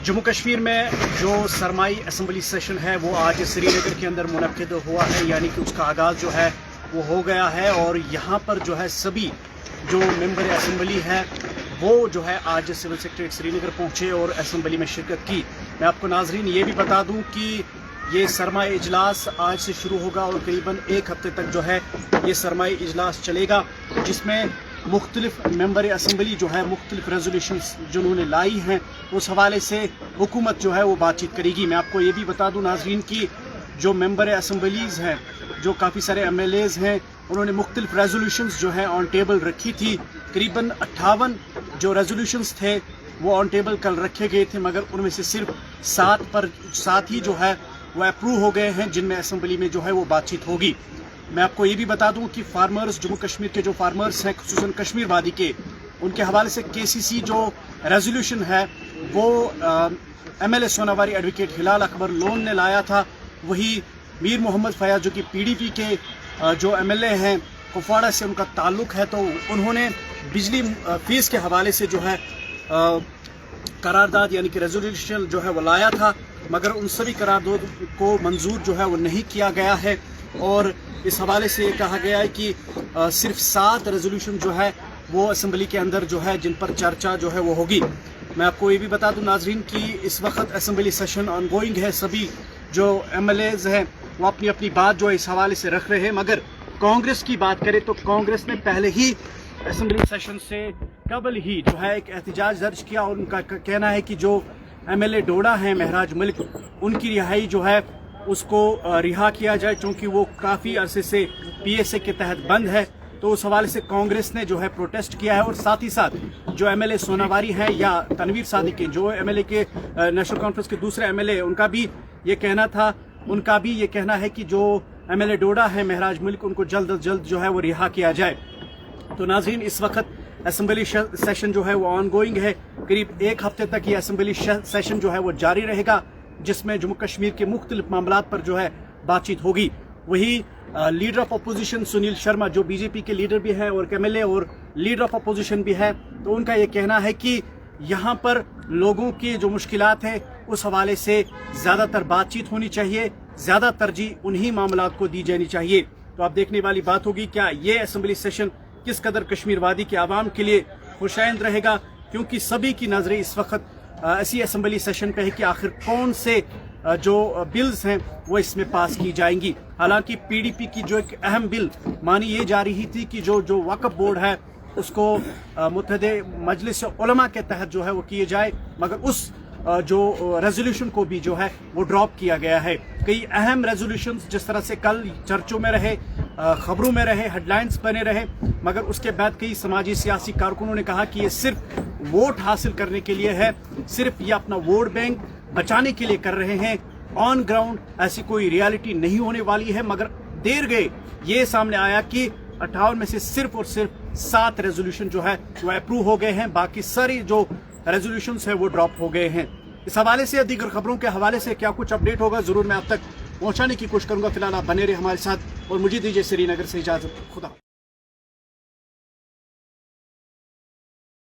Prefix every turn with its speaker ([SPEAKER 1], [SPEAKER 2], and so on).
[SPEAKER 1] जम्मू कश्मीर में जो सरमाई assembly session है वो आज श्रीनगर के अंदर मुनक्किद हुआ है, यानी कि उसका आगाज़ जो है वो हो गया है। और यहाँ पर जो है सभी जो मेंबर असम्बली है वो जो है आज सिविल सेक्रेटरीट श्रीनगर पहुँचे और असम्बली में शिरकत की। मैं आपको नाजरीन ये भी बता दूँ कि ये सरमाई इजलास आज से शुरू होगा और करीबन एक हफ्ते तक जो है ये सरमाई इजलास चलेगा, जिसमें मुख्तलिफ मेंबर असम्बली जो है मुख्तलिफ रेजोल्यूशंस जिन्होंने लाई हैं उस हवाले से हुकूमत जो है वो बातचीत करेगी। मैं आपको ये भी बता दूं नाजरीन कि जो मेंबर असम्बलीज़ हैं, जो काफ़ी सारे MLAs हैं, उन्होंने मुख्तलिफ रेजोल्यूशंस जो है ऑन टेबल रखी थी। करीबन 58 जो रेजोल्यूशंस थे वो ऑन टेबल कल रखे गए थे, मगर उनमें से सिर्फ 7 ही जो है वो अप्रूव हो गए हैं, जिनमें असम्बली में जो है वो बातचीत होगी। मैं आपको ये भी बता दूं कि फार्मर्स, जम्मू कश्मीर के जो फार्मर्स हैं खुसूसन कश्मीर वादी के, उनके हवाले से KCC जो रेजोल्यूशन है वो MLA सोनावारी एडवोकेट हिलाल अकबर लोन ने लाया था। वही मीर मोहम्मद फयाज जो कि PDP के जो MLA हैं, कुपवाड़ा से उनका ताल्लुक़ है, तो उन्होंने बिजली फीस के हवाले से जो है करारदाद यानी कि रेजोल्यूशन जो है वो लाया था, मगर उन सभी करारदाद को मंजूर जो है वो नहीं किया गया है। और इस हवाले से कहा गया है कि सिर्फ 7 रेजोल्यूशन जो है वो असम्बली के अंदर जो है जिन पर चर्चा जो है वो होगी। मैं आपको ये भी बता दूं नाजरीन कि इस वक्त असम्बली सेशन ऑनगोइंग है। सभी जो MLAs हैं वो अपनी अपनी बात जो है इस हवाले से रख रहे हैं, मगर कांग्रेस की बात करें तो कांग्रेस ने पहले ही असम्बली सेशन से कबल ही जो है एक एहतजाज दर्ज किया और उनका कहना है कि जो MLA डोडा हैं महराज मलिक, उनकी रिहाई जो है उसको रिहा किया जाए, क्योंकि वो काफ़ी अरसे से PSA के तहत बंद है। तो उस हवाले से कांग्रेस ने जो है प्रोटेस्ट किया है। और साथ ही साथ जो MLA सोनावारी हैं या तनवीर सादिक के जो MLA के नेशनल कॉन्फ्रेंस के दूसरे MLA, उनका भी ये कहना है कि जो MLA डोडा है महराज मलिक, उनको जल्द अज जल्द जो है वो रिहा किया जाए। तो नाज़रीन इस वक्त असम्बली सेशन जो है वो ऑनगोइंग है। करीब एक हफ्ते तक ये असम्बली सेशन जो है वो जारी रहेगा, जिसमें जम्मू कश्मीर के मुख्तलिफ मामलात पर जो है बातचीत होगी। वही leader of opposition Sunil Sharma जो BJP के लीडर भी हैं और MLA और लीडर ऑफ अपोजिशन भी है, तो उनका ये कहना है कि यहाँ पर लोगों की जो मुश्किलात हैं उस हवाले से ज़्यादातर बातचीत होनी चाहिए, ज़्यादा तरजीह उन्हीं मामलात को दी जानी चाहिए। तो अब देखने वाली बात होगी क्या ये असम्बली सेशन किस कदर कश्मीर वादी के आवाम के लिए खुशाइंद रहेगा, क्योंकि सभी की नज़रें इस वक्त ऐसी असम्बली सेशन पे है कि आखिर कौन से जो बिल्स हैं वो इसमें पास की जाएंगी। हालांकि PDP की जो एक अहम बिल मानी ये जा रही थी कि जो वक्फ बोर्ड है उसको मुत्तहदे मजलिस उलमा के तहत जो है वो किए जाए, मगर उस जो रेजोल्यूशन को भी जो है वो ड्रॉप किया गया है। कई अहम रेजोल्यूशंस जिस तरह से कल चर्चों में रहे, खबरों में रहे, हेडलाइंस बने रहे, मगर उसके बाद कई समाजी सियासी कारकुनों ने कहा कि ये सिर्फ वोट हासिल करने के लिए है, सिर्फ ये अपना वोट बैंक बचाने के लिए कर रहे हैं। ऑन ग्राउंड ऐसी कोई रियलिटी नहीं होने वाली है। मगर देर गए ये सामने आया कि 58 में से सिर्फ और सिर्फ 7 रेजोल्यूशन जो है वो अप्रूव हो गए हैं, बाकी सारी जो रेजोल्यूशंस है वो ड्रॉप हो गए हैं। इस हवाले से दीगर खबरों के हवाले से क्या कुछ अपडेट होगा जरूर मैं आप तक पहुंचाने की कोशिश करूंगा। फिलहाल आप बने रहे हमारे साथ और मुझे दीजिए श्रीनगर से इजाजत। खुदा।